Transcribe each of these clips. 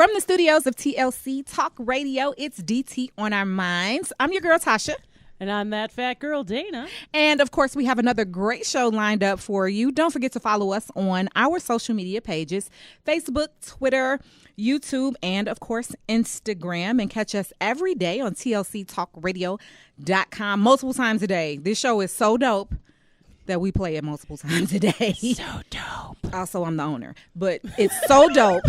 From the studios of TLC Talk Radio, it's DT on our minds. I'm your girl, Tasha. And I'm that fat girl, Dana. And of course, we have another great show lined up for you. Don't forget to follow us on our social media pages, Facebook, Twitter, YouTube, and of course, Instagram. And catch us every day on TLCTalkRadio.com multiple times a day. This show is so dope that we play it multiple times a day. So dope. Also, I'm the owner, but it's so dope.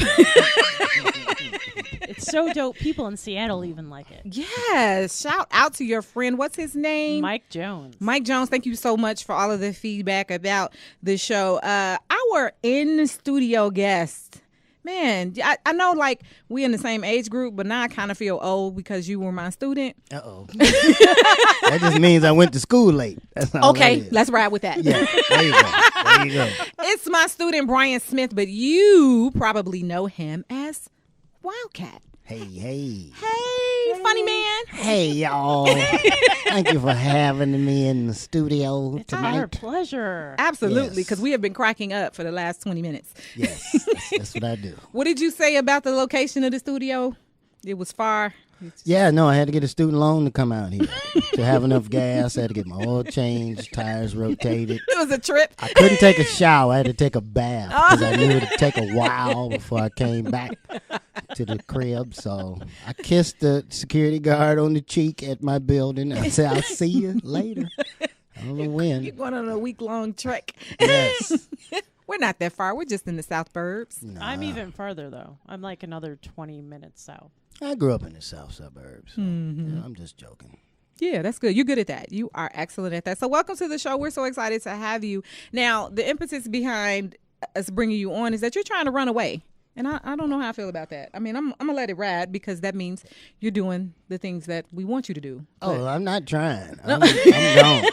It's so dope. People in Seattle even like it. Yes. Shout out to your friend. What's his name? Mike Jones. Mike Jones, thank you so much for all of the feedback about the show. Our in-studio guest, man, I know like we in the same age group, but now I kind of feel old because you were my student. Uh-oh. That just means I went to school late. That's all Okay, that is. let's ride with that. Yeah, there you go. There you go. It's my student, Brian Smith, but you probably know him as Wildcat. Hey. Hey, funny man. Hey, y'all. Thank you for having me in the studio It's our tonight. pleasure. Absolutely, Yes. because we have been cracking up for the last 20 minutes. Yes, that's what I do. What did you say about the location of the studio? It was far. Yeah, no, I had to get a student loan to come out here. To have enough gas, I had to get my oil changed, tires rotated. It was a trip. I couldn't take a shower. I had to take a bath because I knew it would take a while before I came back to the crib. So I kissed the security guard on the cheek at my building. I said, I'll see you later. I don't know You're when. going on a week-long trek. Yes. We're not that far. We're just in the South Burbs. I'm even further, though. I'm like another 20 minutes south. I grew up in the south suburbs. So, I'm just joking. Yeah, that's good. You're good at that. You are excellent at that. So welcome to the show. We're so excited to have you. Now, the impetus behind us bringing you on is that you're trying to run away. And I don't know how I feel about that. I mean, I'm going to let it ride because that means you're doing the things that we want you to do. Oh, I'm not trying. I'm gone.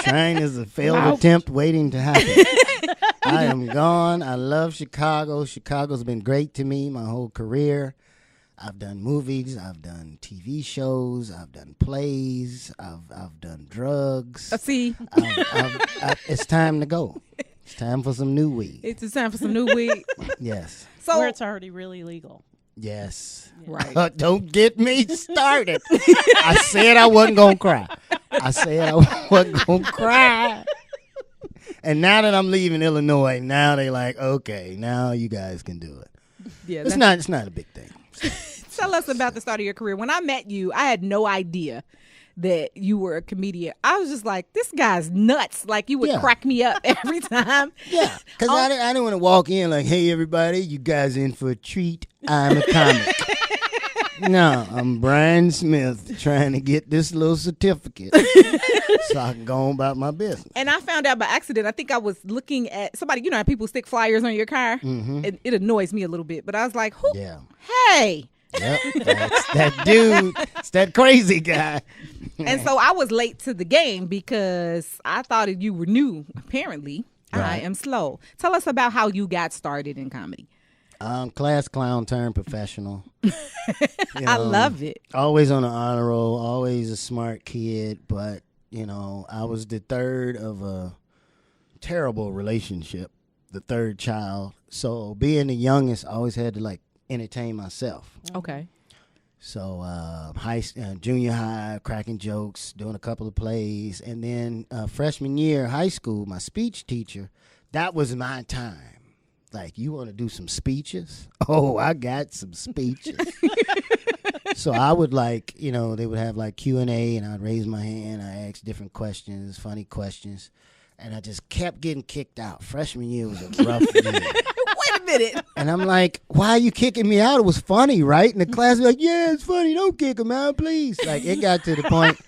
Trying is a failed attempt waiting to happen. I am gone. I love Chicago. Chicago's been great to me my whole career. I've done movies. I've done TV shows. I've done plays. I've done drugs. See, It's time to go. It's time for some new weed. it's time for some new weed. Yes. So, Where it's already really legal. Yes. right. Don't get me started. I said I wasn't going to cry. I said I wasn't going to cry. And now that I'm leaving Illinois, now they like, okay, now you guys can do it. Yeah, It's not a big thing. Tell us about the start of your career. When I met you, I had no idea that you were a comedian. I was just like, this guy's nuts. Like, you would Yeah. crack me up every time. Yeah, because I didn't want to walk in like, hey, everybody, you guys in for a treat. I'm a comic. No, I'm Brian Smith trying to get this little certificate so I can go on about my business. And I found out by accident. I think I was looking at somebody, you know how people stick flyers on your car? Mm-hmm. It annoys me a little bit. But I was like, who? Yeah. Hey. Yep, that's that dude. It's that crazy guy. And so I was late to the game because I thought you were new. Apparently, I Right. am slow. Tell us about how you got started in comedy. Class clown turned professional. I love it. Always on the honor roll, always a smart kid, but, I was the third of a terrible relationship, the third child. So being the youngest, I always had to, entertain myself. Okay. So junior high, cracking jokes, doing a couple of plays. And then freshman year, high school, my speech teacher, that was my time. Like, you want to do some speeches? Oh, I got some speeches. So I would they would have Q&A, and I'd raise my hand. I ask different questions, funny questions. And I just kept getting kicked out. Freshman year was a rough year. Wait a minute. And I'm like, why are you kicking me out? It was funny, right? And the class was like, yeah, it's funny. Don't kick him out, please. Like, it got to the point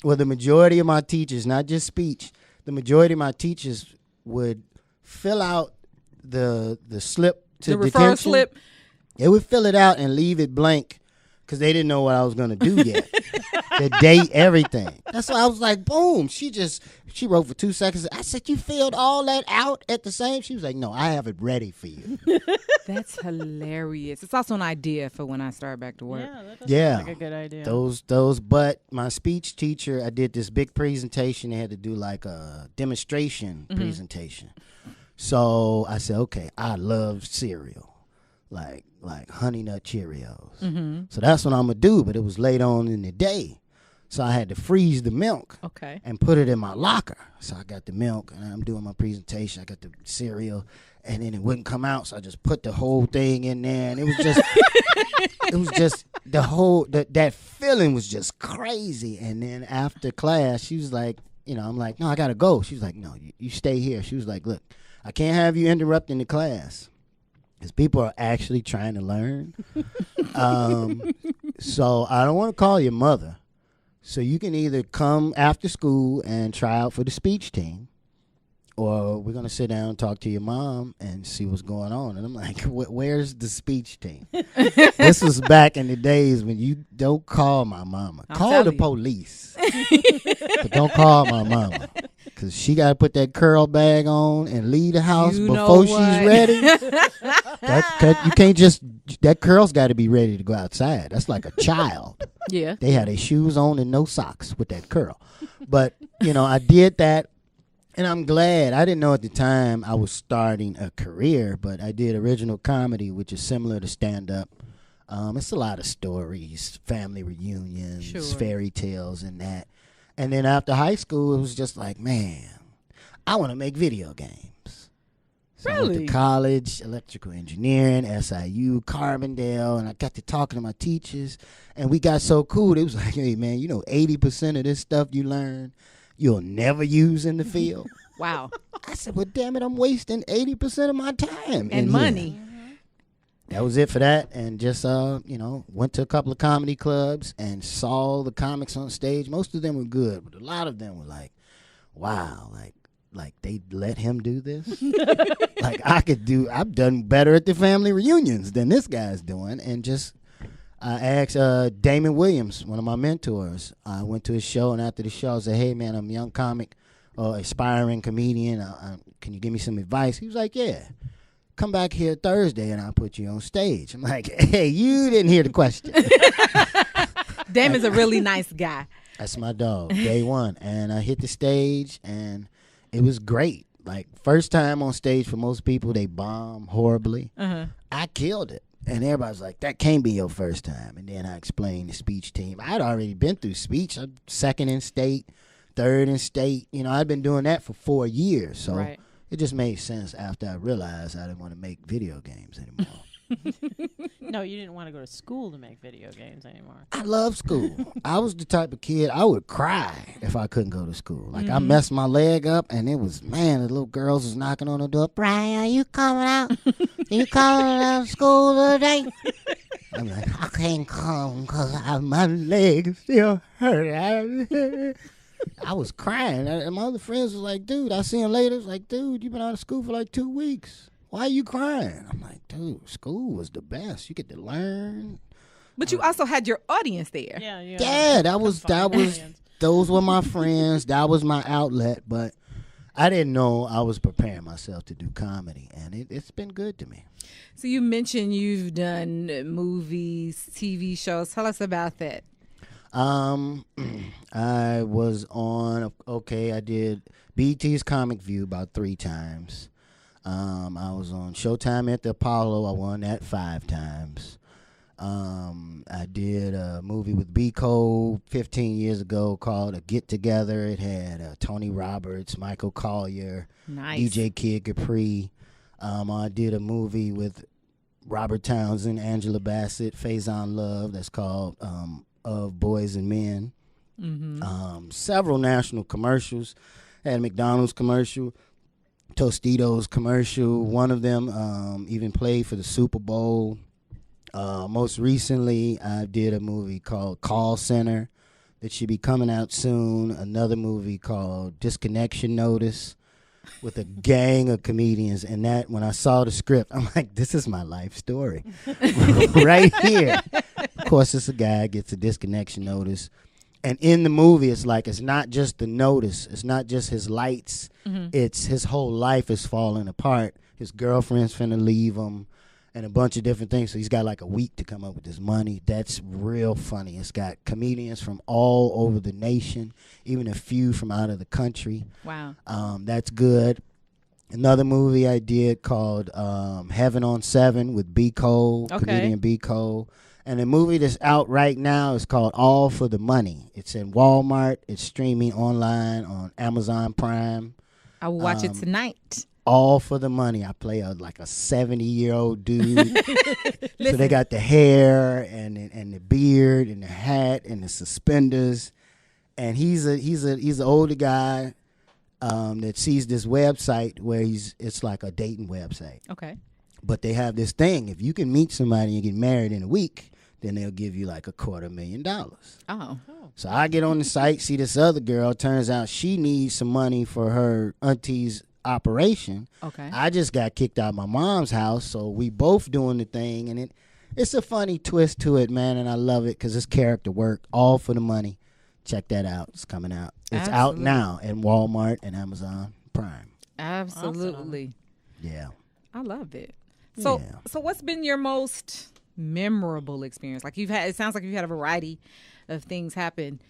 where the majority of my teachers, not just speech, the majority of my teachers would fill out the slip to The detention. referral slip. They would fill it out and leave it blank because they didn't know what I was going to do yet. The date, everything. That's why I was like, boom. She wrote for 2 seconds. I said, you filled all that out at the same? She was like, no, I have it ready for you. That's hilarious. It's also an idea for when I start back to work. Yeah, that does Yeah. sound like a good idea. But my speech teacher, I did this big presentation. They had to do a demonstration presentation. So I said, okay, I love cereal. like Honey Nut Cheerios. So that's what I'm gonna do. But it was late on in the day, so I had to freeze the milk Okay. and put it in my locker. So I got the milk and I'm doing my presentation. I got the cereal, and then it wouldn't come out, so I just put the whole thing in there, and it was just it was just the whole that feeling was just crazy. And then after class, she was like, I'm like, no, I gotta go. She was like, no, you stay here. She was like, look, I can't have you interrupting the class because people are actually trying to learn. So I don't want to call your mother. So you can either come after school and try out for the speech team, or we're going to sit down and talk to your mom and see what's going on. And I'm like, where's the speech team? This was back in the days when you don't call my mama. Call the police. But don't call my mama. Because she got to put that curl bag on and leave the house before she's ready. You can't just, that curl's got to be ready to go outside. That's like a child. Yeah. They had their shoes on and no socks with that curl. But, I did that. And I'm glad. I didn't know at the time I was starting a career, but I did original comedy, which is similar to stand-up. It's a lot of stories, family reunions, fairy tales, and that. And then after high school, it was just like, man, I want to make video games. So I went to college, electrical engineering, SIU, Carbondale, and I got to talking to my teachers, and we got so cool. It was like, hey, man, 80% of this stuff you learn, you'll never use in the field. Wow. I said, well, damn it, I'm wasting 80% of my time. And money. That was it for that. And just, went to a couple of comedy clubs and saw the comics on stage. Most of them were good, but a lot of them were like, wow, like they let him do this? Like I've done better at the family reunions than this guy's doing. And just, I asked Damon Williams, one of my mentors. I went to his show, and after the show, I said, hey, man, I'm a young comic, aspiring comedian. Can you give me some advice? He was like, yeah. Come back here Thursday, and I'll put you on stage. I'm like, hey, you didn't hear the question. Damon's a really nice guy. That's my dog, day one. And I hit the stage, and it was great. Like, first time on stage for most people, they bomb horribly. I killed it. And everybody's like, that can't be your first time. And then I explained the speech team. I'd already been through speech. I'm second in state, third in state. I'd been doing that for 4 years. So it just made sense after I realized I didn't want to make video games anymore. No, you didn't want to go to school to make video games anymore. I love school. I was the type of kid, I would cry if I couldn't go to school. Like, I messed my leg up, and it was, man, the little girls was knocking on the door. Brian, are you coming out? You coming out of school today? I'm like, I can't come because my leg still hurt. I was crying. And my other friends was like, dude, I see him later. It's like, dude, you've been out of school for like 2 weeks. Why are you crying? I'm like, dude, school was the best. You get to learn. But you also had your audience there. Yeah, those were my friends. That was my outlet. But I didn't know I was preparing myself to do comedy. And it's been good to me. So you mentioned you've done movies, TV shows. Tell us about that. I was on, I did BET's Comic View about 3 times. I was on Showtime at the Apollo. I won that 5 times. I did a movie with B. Cole 15 years ago called A Get Together. It had Tony Roberts, Michael Collier, DJ Kid Capri. I did a movie with Robert Townsend, Angela Bassett, Faison Love that's called Of Boys and Men. Several national commercials. Had a McDonald's commercial, Tostitos commercial. One of them even played for the Super Bowl. Most recently, I did a movie called Call Center that should be coming out soon. Another movie called Disconnection Notice with a gang of comedians. And that, when I saw the script, I'm like, this is my life story right here. Of course, it's a guy gets a disconnection notice. And in the movie, it's like, it's not just the notice. It's not just his lights. It's his whole life is falling apart. His girlfriend's finna leave him and a bunch of different things. So he's got like a week to come up with his money. That's real funny. It's got comedians from all over the nation, even a few from out of the country. Wow. That's good. Another movie I did called Heaven on Seven with B. Cole, Okay. comedian B. Cole. And the movie that's out right now is called All for the Money. It's in Walmart. It's streaming online on Amazon Prime. I will watch it tonight. All for the Money. I play like a 70-year-old dude. So they got the hair and the beard and the hat and the suspenders. And he's an older guy that sees this website where it's like a dating website. Okay. But they have this thing. If you can meet somebody and get married in a week, then they'll give you like $250,000. Oh. So I get on the site, see this other girl. Turns out she needs some money for her auntie's operation. Okay. I just got kicked out of my mom's house, so we both doing the thing, and it's a funny twist to it, man, and I love it because it's character work, all for the money. Check that out. It's coming out. It's out Absolutely. now in Walmart and Amazon Prime. Absolutely. Yeah. I love it. So Yeah. so what's been your most memorable experience? Like it sounds like you've had a variety of things happen.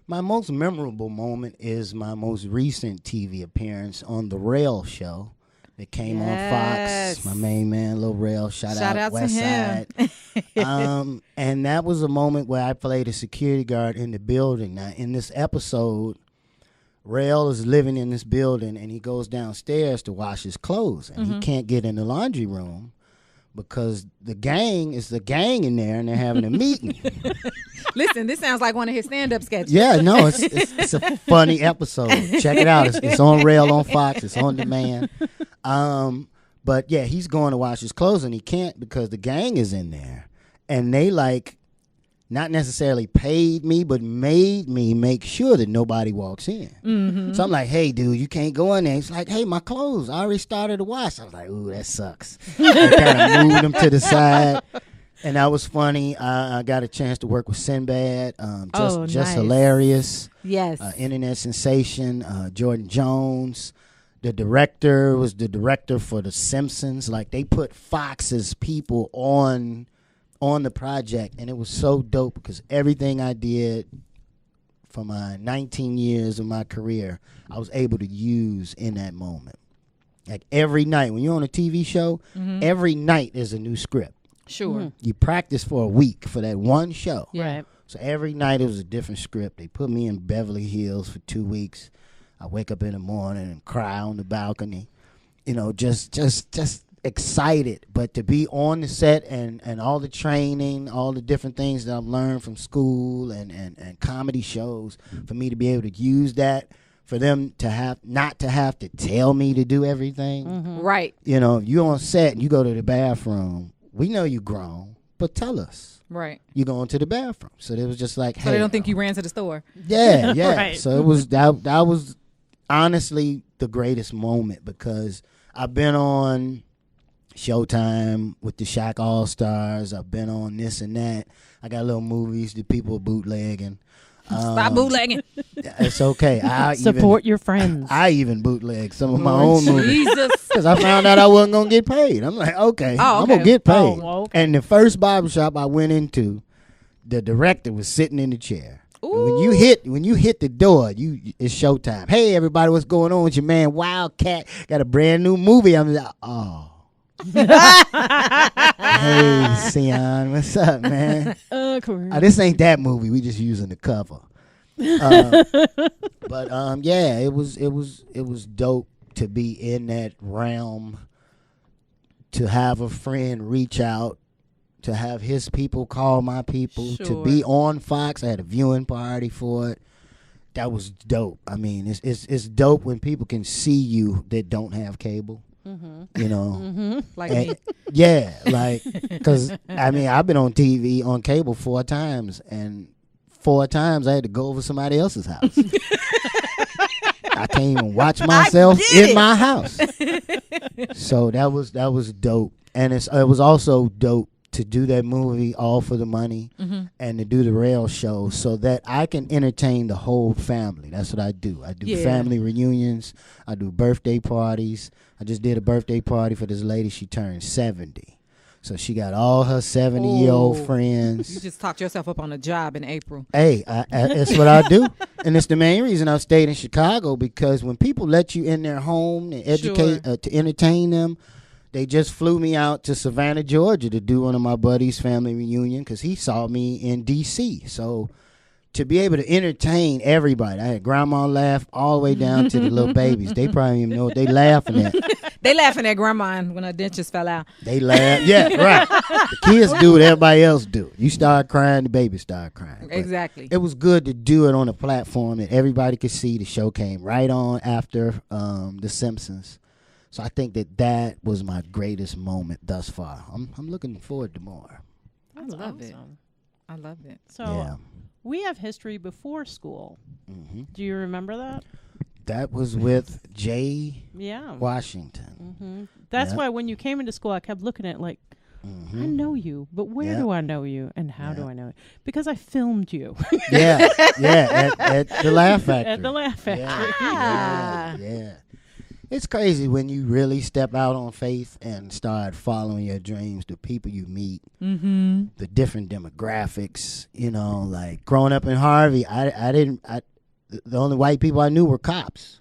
My most memorable moment is my most recent TV appearance on The Rail Show. It came on Yes. Fox. My main man, Lil Rail. Shout out to West him. Side. And that was a moment where I played a security guard in the building. Now, in this episode, Rail is living in this building, and he goes downstairs to wash his clothes, and he can't get in the laundry room because the gang in there, and they're having a meeting. Listen, this sounds like one of his stand-up sketches. Yeah, no, it's a funny episode. Check it out. It's on Rail on Fox. It's on demand. But yeah, he's going to wash his clothes and he can't because the gang is in there, and they like not necessarily paid me, but made me make sure that nobody walks in. Mm-hmm. So I'm like, hey, dude, you can't go in there. He's like, hey, my clothes, I already started to wash. I was like, ooh, that sucks. I kind of moved them to the side. And that was funny. I got a chance to work with Sinbad. Just nice. hilarious. Yes. Internet sensation. Jordan Jones. The director was the director for The Simpsons. Like, they put Fox's people on the project, and it was so dope because everything I did for my 19 years of my career, I was able to use in that moment. Like, every night, when you're on a TV show, every night there's a new script. Sure. You practice for a week for that one show. Yeah. Right. So every night it was a different script. They put me in Beverly Hills for 2 weeks. I wake up in the morning and cry on the balcony. You know, just excited. But to be on the set and all the training, all the different things that I've learned from school and comedy shows, for me to be able to use that, for them to not to have to tell me to do everything. Right. You know, if you're on set and you go to the bathroom, we know you grown, but tell us. Right. You going to the bathroom. So it was just like, So hey. they don't think you ran to the store. Yeah, yeah. Right. So it was that was honestly the greatest moment because I've been on Showtime with the Shaq All Stars. I've been on this and that. I got little movies that people are bootlegging. Stop bootlegging. It's okay. Support your friends. I even bootleg some of my Lord own movies. Jesus. Because I found out I wasn't going to get paid. I'm like, okay, Oh, I'm going okay. to get paid. Oh, okay. And the first barbershop I went into, the director was sitting in the chair. And when you hit the door, it's showtime. Hey, everybody, what's going on with your man Wildcat? Got a brand new movie. I'm like, oh. Hey, Sion, what's up, man? This ain't that movie. We just using the cover. But yeah, it was dope to be in that realm, to have a friend reach out, to have his people call my people, to Sure. be on Fox. I had a viewing party for it. That was dope. I mean, it's dope when people can see you that don't have cable. You know, Like and- me. yeah, like, because I mean, I've been on TV on cable 4 times, and 4 times I had to go over somebody else's house. I can't even watch myself in my house. So that was dope, and it was also dope to do that movie All for the Money and to do the Rail Show so that I can entertain the whole family. That's what I do. I do Yeah. family reunions. I do birthday parties. I just did a birthday party for this lady. She turned 70. So she got all her 70-year-old You friends. just talked yourself up on a job in April. Hey, that's what I do. And it's the main reason I stayed in Chicago, because when people let you in their home and educate, to entertain them, they just flew me out to Savannah, Georgia to do one of my buddies' family reunion because he saw me in D.C. So to be able to entertain everybody, I had grandma laugh all the way down to the little babies. They probably don't even know what they laughing at. They laughing at grandma when her dentures fell out. They laugh. Yeah, right. The kids do what everybody else do. You start crying, the baby start crying. But Exactly. it was good to do it on a platform that everybody could see. The show came right on after The Simpsons. So I think that was my greatest moment thus far. I'm looking forward to more. That's love it. awesome. I love it. So Yeah. we have history before school. Hmm. Do you remember that? That was with Jay Yeah. Washington. Hmm. That's Yeah. why when you came into school, I kept looking at it like, I Hmm. know you, but where Yeah. do I know you and how do Yeah. I know it? Because I filmed you Yeah, at the Laugh Factory. at the Laugh Factory. Ah. Yeah. It's crazy when you really step out on faith and start following your dreams, the people you meet, Mm-hmm. the different demographics, like growing up in Harvey, the only white people I knew were cops.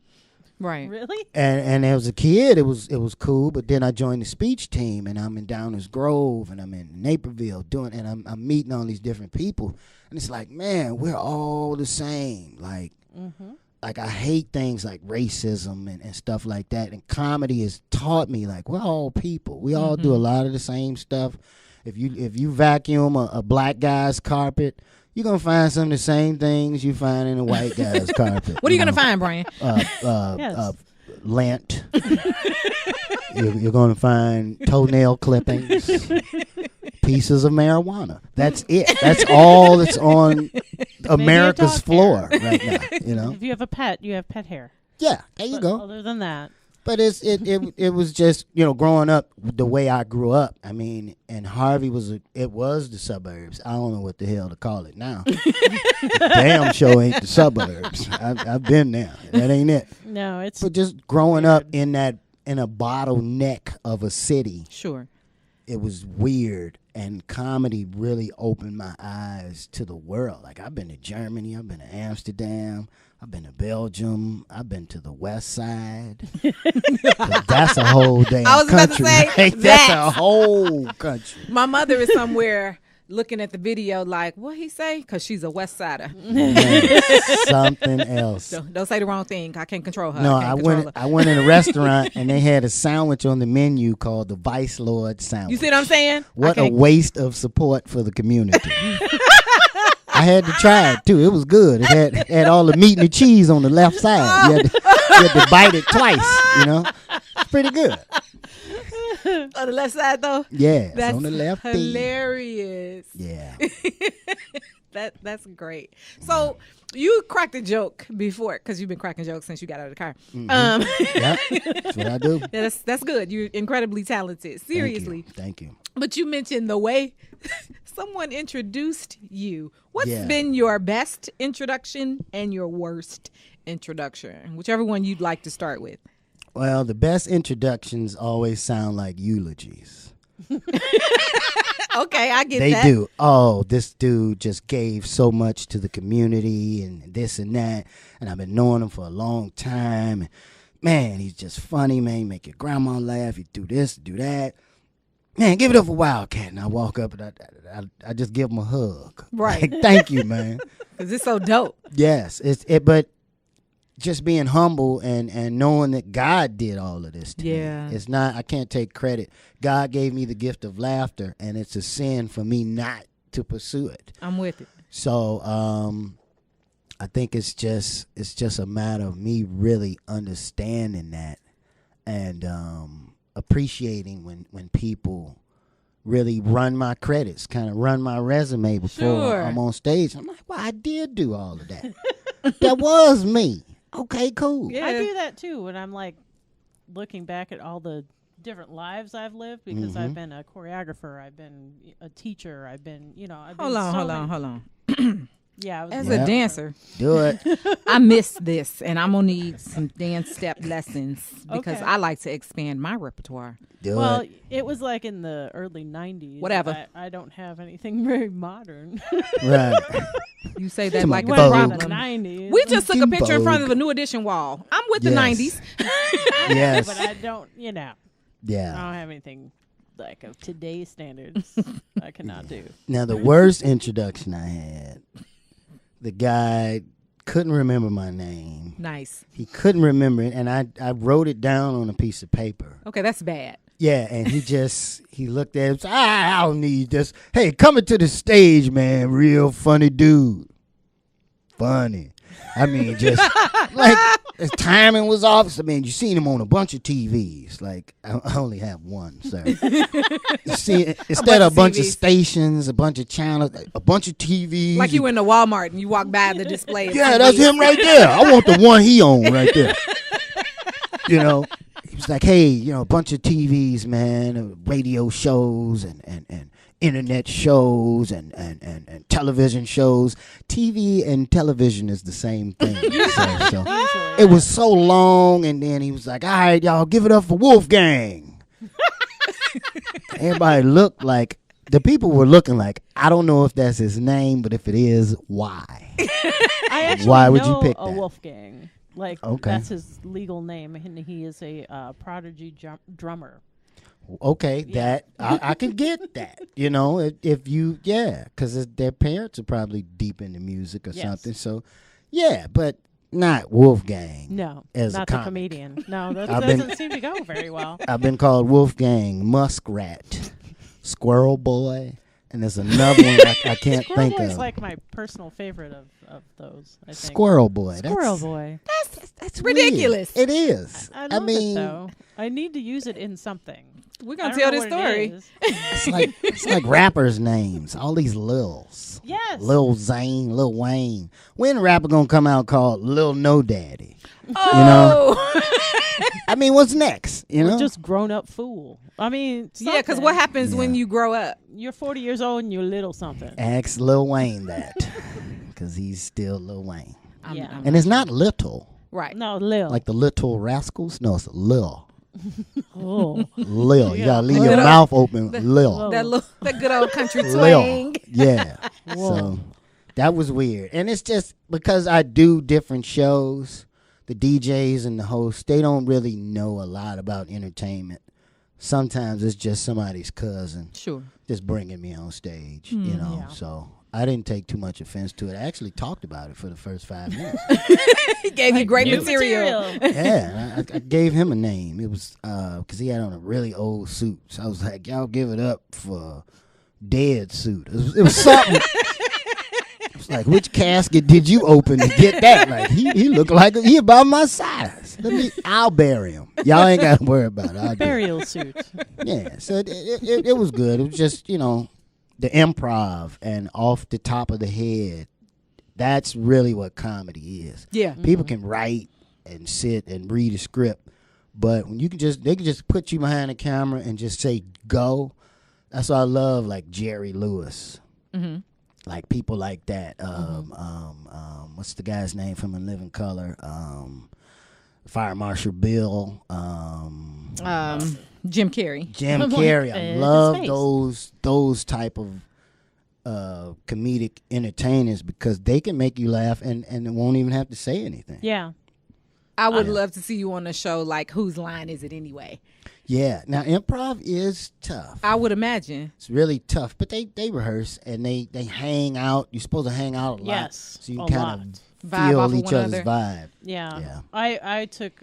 Right. Really? And as a kid, it was cool. But then I joined the speech team, and I'm in Downers Grove, and I'm in Naperville and I'm meeting all these different people, and it's like, man, we're all the same. Like I hate things like racism and stuff like that. And comedy has taught me like we're all people. We all do a lot of the same stuff. If you vacuum a black guy's carpet, you're gonna find some of the same things you find in a white guy's carpet. What are you going to find, Brian? Yes. Lint. You're going to find toenail clippings, pieces of marijuana. That's it. That's all that's on America's dog floor right now. If you have a pet, you have pet hair. Yeah, there you But go. Other than that, But it was just growing up the way I grew up. I mean, and Harvey was the suburbs. I don't know what the hell to call it now. Damn sure ain't the suburbs. I've been there. That ain't it. no, it's But just growing up in a bottleneck of a city, Sure. it was weird. And comedy really opened my eyes to the world. Like I've been to Germany, I've been to Amsterdam, I've been to Belgium, I've been to the West Side. That's a whole damn I was about to country. say, right? That's a whole country. My mother is somewhere looking at the video like, what he say? Because she's a West Sider. Man, something else. Don't say the wrong thing. I can't control her. No, I, I can't control went. her. I went in a restaurant and they had a sandwich on the menu called the Vice Lord sandwich. You see what I'm saying? What I a can't- waste of support for the community. I had to try it too. It was good. It had all the meat and the cheese on the left side. You had to bite it twice. It's pretty good. On the left side, though? Yeah, it's That's on the left. hilarious. Yeah. That's great. So you cracked a joke before, because you've been cracking jokes since you got out of the car. Yep. That's what I do. Yeah, that's good. You're incredibly talented. Seriously. Thank you. But you mentioned the way someone introduced you. What's Yeah. been your best introduction and your worst introduction? Whichever one you'd like to start with. Well, the best introductions always sound like eulogies. Okay, I get They that. do. Oh, this dude just gave so much to the community and this and that. And I've been knowing him for a long time. And man, he's just funny, man. He make your grandma laugh. He do this, do that. Man, give it up for Wildcat. And I walk up and I just give him a hug. Right. Like, thank you, man. Because it's so dope. Yes. But just being humble and knowing that God did all of this to Yeah. me. It's not, I can't take credit. God gave me the gift of laughter, and it's a sin for me not to pursue it. I'm with it. So I think it's just a matter of me really understanding that and appreciating when people really run my credits, kind of run my resume before Sure. I'm on stage. I'm like, well, I did do all of that. That was me. Okay, cool. Yeah. I do that too when I'm like looking back at all the different lives I've lived because I've been a choreographer, I've been a teacher, I've been, I've been Hold so on. many- Yeah, I was As Yeah. a dancer, Do it. I miss this, and I'm gonna need some dance step lessons because Okay. I like to expand my repertoire. Do Well, it. it was like in the early 90s. Whatever. I don't have anything very modern. Right. You say that Come like on, it's a Vogue. problem. The 90s. We just took a Fucking picture in front Vogue. of a New Edition wall. I'm with the Yes. 90s. Yes. But I don't, I Yeah. don't have anything like of today's standards. I cannot do. Now, the worst introduction I had, the guy couldn't remember my name. Nice. He couldn't remember it, and I wrote it down on a piece of paper. Okay, that's bad. Yeah, and he looked at him and said, I don't need this. Hey, coming to the stage, man, real funny dude. Funny. I mean, just like his timing was off. I mean, you seen him on a bunch of TVs. Like, I only have one, sir. You see, instead of a bunch of TVs. stations, a bunch of channels, a bunch of TVs. Like you in the Walmart and you walk by the display. of Yeah, TVs. that's him right there. I want the one he on right there. You know, he was like, hey, a bunch of TVs, man, radio shows and internet shows and television shows. TV and television is the same thing. so Usually. it was so long, and then he was like, all right, y'all, give it up for Wolfgang. Everybody looked like, the people were looking like, I don't know if that's his name, but if it is, why? I actually Why would you know pick a that? Wolfgang. Like, Okay. that's his legal name, and he is a prodigy drummer. Okay, Yeah. that I could get that. If you, because their parents are probably deep into music or Yes. something. So, yeah, but not Wolfgang. No, As a not the comic. comedian. No, that I've been- doesn't seem to go very well. I've been called Wolfgang, Muskrat, Squirrel Boy, and there's another one I can't Squirrel think Boy of. is like my personal favorite of those. I think. Squirrel Boy. Squirrel Boy. That's weird. ridiculous. It is. I love mean, it though. I need to use it in something. We're I gonna don't tell know this what it story. is. it's like rappers' names. All these Lils. Yes. Lil Zane, Lil Wayne. When a rapper gonna come out called Lil No Daddy? Oh, I mean, what's next? Or just grown up fool. I mean, yeah. Because something. what happens when Yeah. you grow up? You're 40 years old and you're little something. Ask Lil Wayne that, because he's still Lil Wayne, Yeah. and it's not little Right. No, Lil. like the Little Rascals. No, it's Lil. oh. Lil. You gotta leave your Little. mouth open. Lil. Lil. That good old country twang. Lil. Yeah. Whoa. So that was weird, and it's just because I do different shows. The DJs and the hosts, they don't really know a lot about entertainment. Sometimes it's just somebody's cousin Sure. just bringing me on stage, Yeah. So I didn't take too much offense to it. I actually talked about it for the first 5 minutes. He gave you great New material. Yeah, and I gave him a name. It was because he had on a really old suit. So I was like, y'all give it up for Dead Suit. It was something. It's like, which casket did you open to get that? Like, he looked like he about my size. I'll bury him. Y'all ain't got to worry about it. I'll do it. Burial suit. Yeah, so it was good. It was just, the improv and off the top of the head. That's really what comedy is. Yeah. People can write and sit and read a script, but when they can just put you behind the camera and just say go. That's why I love like Jerry Lewis, like people like that. What's the guy's name from In Living Color? Fire Marshal Bill. Jim Carrey. Jim Like, Carrey. I his love face. those type of comedic entertainers because they can make you laugh and won't even have to say anything. Yeah. I would love to see you on a show like Whose Line Is It Anyway? Yeah. Now improv is tough. I would imagine. It's really tough, but they rehearse and they hang out. You're supposed to hang out a lot, Yes, so you a kind lot. of Vibe feel off of each one other's another. vibe. Yeah. Yeah. I took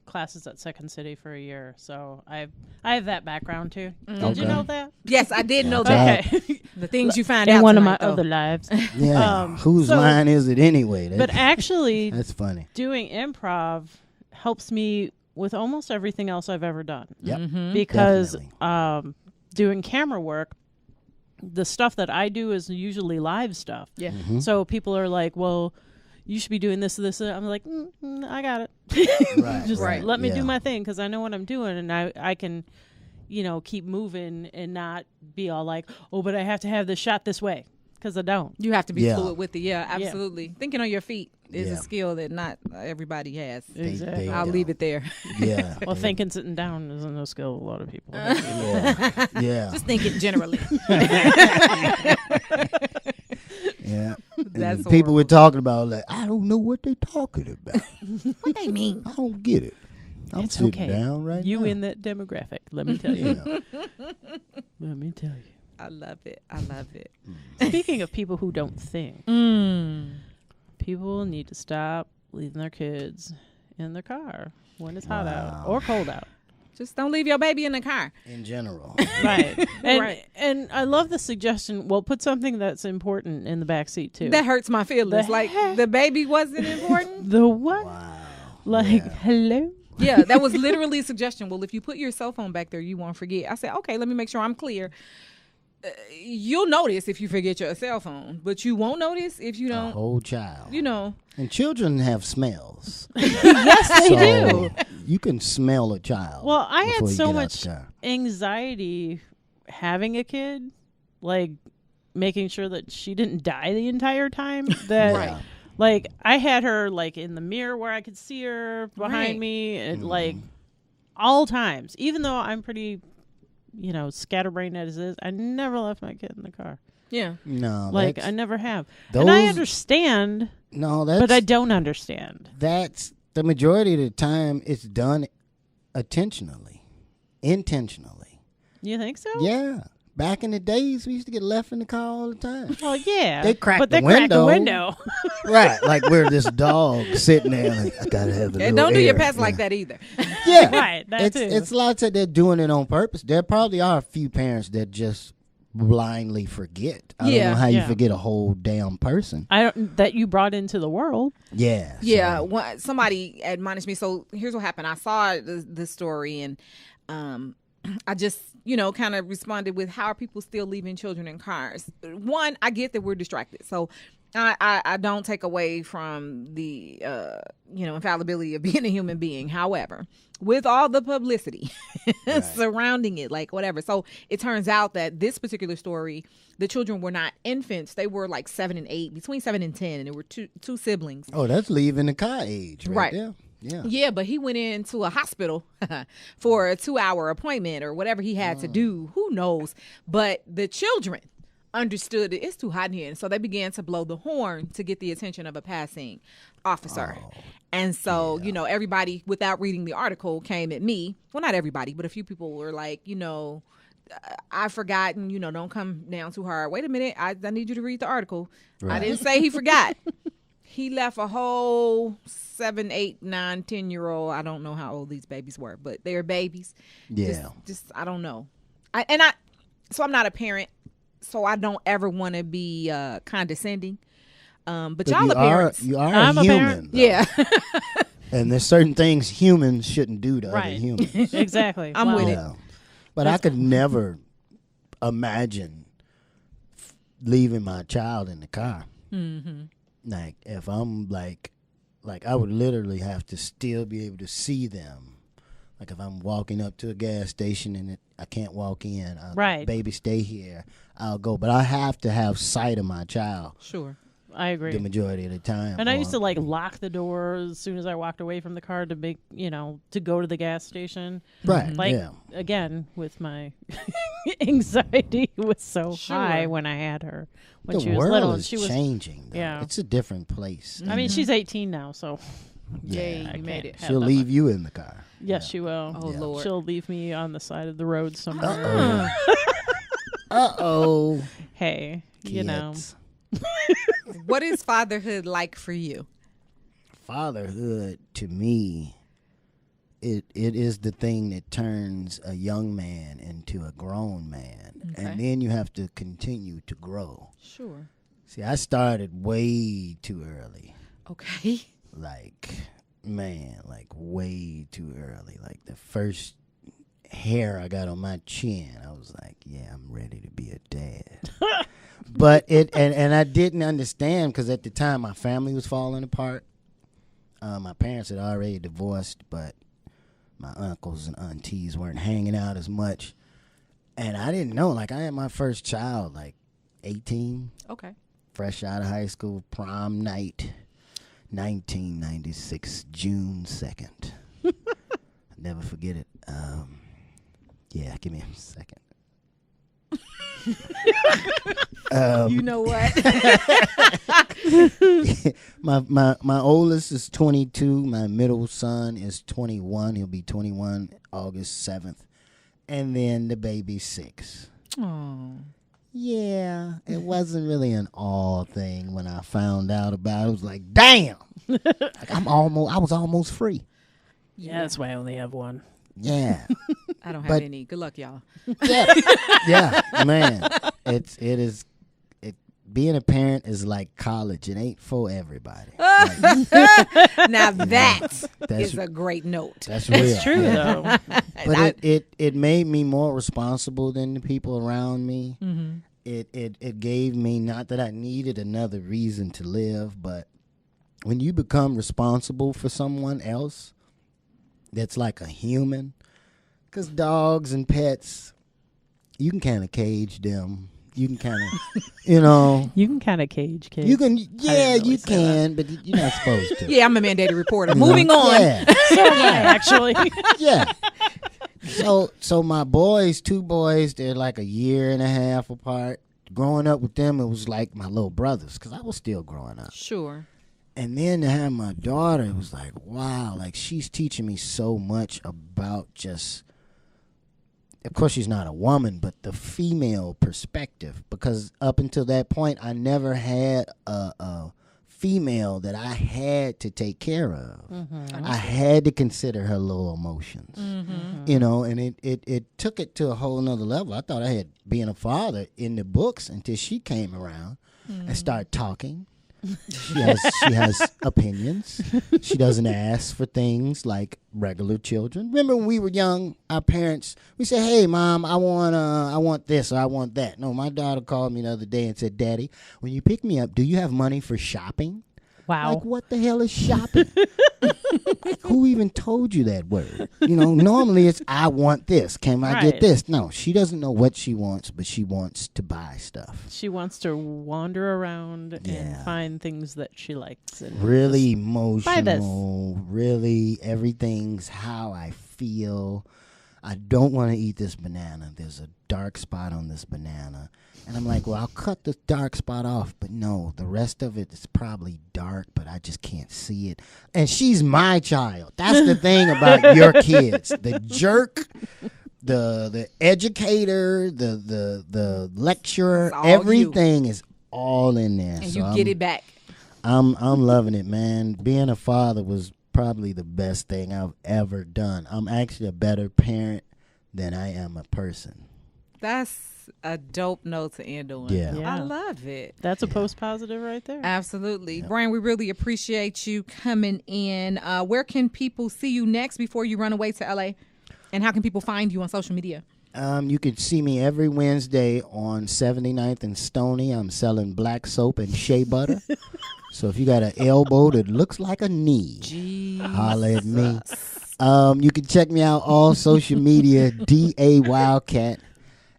classes at Second City for a year, so I have that background too. Did Okay. you know that? Yes, I did know Yeah. that. Okay. The things you find In out one of my tonight, though. other lives. Yeah. Whose so- line is it anyway? But actually, That's funny. doing improv helps me with almost everything else I've ever done. Yep. Because Definitely. doing camera work, the stuff that I do is usually live stuff. Yeah. So people are like, well, you should be doing this, this, and I'm like, I got it. Right. Just right. let me Yeah. do my thing because I know what I'm doing, and I can, keep moving and not be all like, oh, but I have to have this shot this way. because I don't. You have to be Yeah. fluid with it. Yeah, absolutely. Thinking on your feet is Yeah. a skill that not everybody has. Exactly. I'll leave it there. Yeah. Well, thinking sitting down isn't a skill a lot of people. Yeah. Yeah. Just thinking generally. Yeah. That's And people horrible. were talking about like, I don't know what they talking about. What they mean? I don't get it. I'm It's sitting okay. down right You now. in that demographic? Let me tell you. Yeah. Let me tell you. I love it. I love it. Speaking of people who don't think, Mm. people need to stop leaving their kids in their car when it's hot out Wow. or cold out. Just don't leave your baby in the car. In general. Right. And Right. and I love the suggestion. Well, put something that's important in the back seat too. That hurts my feelings. The Like heck? the baby wasn't important. The what? Wow. Like Yeah. hello. Yeah, that was literally a suggestion. Well, if you put your cell phone back there, you won't forget. I said, okay, let me make sure I'm clear. You'll notice if you forget your cell phone, but you won't notice if you A don't. whole child. You know, And children have smells. Yes, they do. You can smell a child. Well, I had before you so get out much the car. anxiety having a kid, like making sure that she didn't die the entire time. That Right. like I had her like in the mirror where I could see her behind Right. me, and Mm-hmm. like all times. Even though I'm pretty, scatterbrained as it is, I never left my kid in the car. yeah. No, Like that's, I never have. And I those- understand, no, that's but I don't understand. that's the majority of the time. It's done intentionally. You think so? Yeah, back in the days, we used to get left in the car all the time. Well, yeah. They cracked but the they cracked the window. window. Right, like we're this dog sitting there. Like, I gotta have a And little don't do your air. pets like Yeah. that either. Yeah, Right, that too. It's lots of they're doing it on purpose. There probably are a few parents that just blindly forget. I don't Yeah. know how you Yeah. forget a whole damn person. I don't that you brought into the world. Yeah, Yeah, so- somebody admonished me. So here's what happened. I saw the story, and I just, kind of responded with, how are people still leaving children in cars? One, I get that we're distracted. So I don't take away from the, infallibility of being a human being. However, with all the publicity surrounding it, like whatever. So it turns out that this particular story, the children were not infants. They were like 7 and 8, between 7 and 10. And there were two siblings. Oh, that's leaving the car age, Right. there. Yeah. Yeah, but he went into a hospital for a 2-hour appointment or whatever he had to do. Who knows? But the children understood that it's too hot in here. And so they began to blow the horn to get the attention of a passing officer. And so, everybody, without reading the article, came at me. Well, not everybody, but a few people were like, I've forgotten, don't come down too hard. Wait a minute. I need you to read the article. I Right. didn't say he forgot. He left a whole 7, 8, 9, 10-year-old. I don't know how old these babies were, but they're babies. Yeah. Just I don't know. So I'm not a parent, so I don't ever want to be condescending. But But y'all you are parents. You are I'm a a human. parent. though. Yeah. And there's certain things humans shouldn't do to other Right. humans. Exactly. I'm with it. Yeah. But I could never imagine leaving my child in the car. Mm-hmm. Like if I'm like I would literally have to still be able to see them. Like if I'm walking up to a gas station and I can't walk in, Right. baby, stay here. I'll go, but I have to have sight of my child Sure. I agree. the majority of the time. And I or- used to lock the door as soon as I walked away from the car to make, to go to the gas station. right, Like yeah, again, with my anxiety was so Sure. high when I had her when the she was world little, and is she was. changing. Though. Yeah. It's a different place. I mean, she's 18 now, so Yay, Yeah. you made it. have She'll that leave you in the car. Yes, she will. Oh, Yeah. Lord. She'll leave me on the side of the road somewhere. Uh-oh. Hey, you know. Kids. What is fatherhood like for you? Fatherhood to me, it is the thing that turns a young man into a grown man, Okay. and then you have to continue to grow. Sure. See, I started way too early, Okay. like way too early. Like the first hair I got on my chin, I was like, yeah, I'm ready to be a dad. But and I didn't understand because at the time my family was falling apart. My parents had already divorced, but my uncles and aunties weren't hanging out as much. And I didn't know. Like I had my first child like 18, Okay. fresh out of high school, prom night, 1996, June 2nd. Never forget it. Yeah, give me a second. You know what? my oldest is 22. My middle son is 21. He'll be 21 August 7th. And then the baby's 6. Oh. Yeah, it wasn't really an all thing when I found out about it. It was like, damn. Like I was almost free. Yeah, that's why I only have one. Yeah. I don't have But- any. Good luck, y'all. Yeah, man. Being a parent is like college. It ain't for everybody. Like, Now that that's is a great note. that's real. It's true, Yeah. though. But it made me more responsible than the people around me. Mm-hmm. It gave me, not that I needed another reason to live, but when you become responsible for someone else that's like a human, because dogs and pets, you can kind of cage them. You can kind of, You can kind of cage kids. you can, yeah, really you say that. can, but you're not supposed to. Yeah, I'm a mandated reporter. You know? Moving on. Yeah. So am I, actually. Yeah. So my boys, 2 boys, they're like a year and a half apart. Growing up with them, it was like my little brothers because I was still growing up. Sure. And then to have my daughter, it was like, wow, like she's teaching me so much about just, of course she's not a woman, but the female perspective. Because up until that point, I never had a female that I had to take care of. I had to consider her little emotions, you know, and it took it to a whole nother level. I thought I had being a father in the books until she came around and started talking. She has opinions. She doesn't ask for things like regular children. Remember when we were young, our parents, we said, "Hey, Mom, I want this or I want that." No, my daughter called me the other day and said, "Daddy, when you pick me up, do you have money for shopping?" Wow. Like, what the hell is shopping? Like, who even told you that word? You know, normally it's, I want this. Can I get Right. this? No, she doesn't know what she wants, but she wants to buy stuff. She wants to wander around Yeah. and find things that she likes. And Really buy this. emotional. Really, everything's how I feel. I don't want to eat this banana. There's a dark spot on this banana. And I'm like, well, I'll cut the dark spot off. But no, the rest of it is probably dark, but I just can't see it. And she's my child. That's the thing about your kids. The jerk, the educator, the lecturer, It's all you. everything is all in there. And So you get it back. I'm loving it, man. Being a father was probably the best thing I've ever done. I'm actually a better parent than I am a person. That's a dope note to end on. Yeah. Yeah. I love it. That's a post positive right there. Absolutely. Brian, we really appreciate you coming in. Where can people see you next before you run away to LA? And how can people find you on social media? You can see me every Wednesday on 79th and Stony. I'm selling black soap and shea butter. So if you got an elbow that looks like a knee, holla at me. You can check me out all social media, DA Wildcat.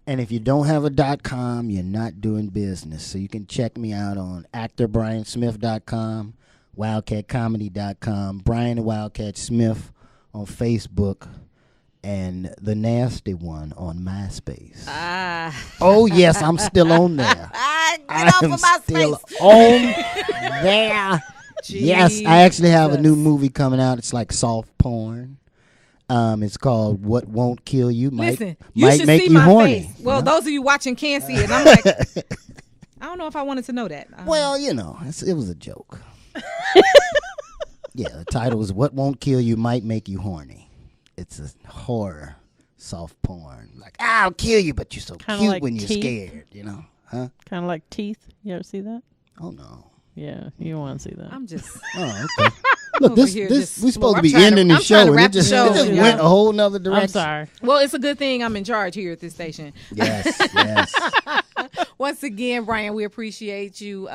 And if you don't have a .com, you're not doing business. So you can check me out on actorbriansmith.com, wildcatcomedy.com, Brian the Wildcat Smith on Facebook, and The Nasty One on MySpace. Oh, yes, I'm still on there. Get off am of my still space. on there. Yes, I actually have a new Jesus. movie coming out. It's like soft porn. It's called What Won't Kill You. Listen, you might should make see you my horny. face. Well, those of you watching can't see it. I'm like, I don't know if I wanted to know that. Well, you know, it was a joke. Yeah, the title is What Won't Kill You Might Make You Horny. It's a horror soft porn. Like, I'll kill you, but you're so Kinda cute like when you're Teeth. scared, you know? Huh? Kind of like Teeth. You ever see that? Oh, no. Yeah, you want to see that. I'm just. Oh, okay. Look, over this here this just we supposed to I'm be trying to- ending the I'm trying to show, and wrap it the just, show, it just yeah. went a whole nother direction. I'm sorry. Well, it's a good thing I'm in charge here at this station. Yes, yes. Once again, Brian, we appreciate you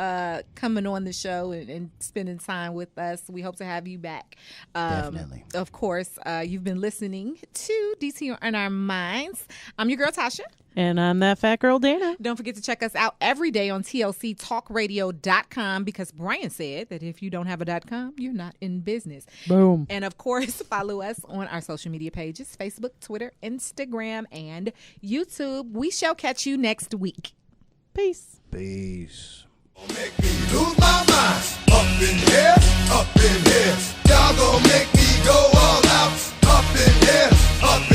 coming on the show and spending time with us. We hope to have you back. Definitely. Of course, you've been listening to DC on Our Minds. I'm your girl, Tasha. And I'm that fat girl, Dana. Don't forget to check us out every day on tlctalkradio.com, because Brian said that if you don't have a .com, you're not in business. Boom. And of course, follow us on our social media pages, Facebook, Twitter, Instagram, and YouTube. We shall catch you next week. Peace. Peace. Make me lose my mind. Up in here, up in here. Y'all gonna make me go all out. Up in here, up in here.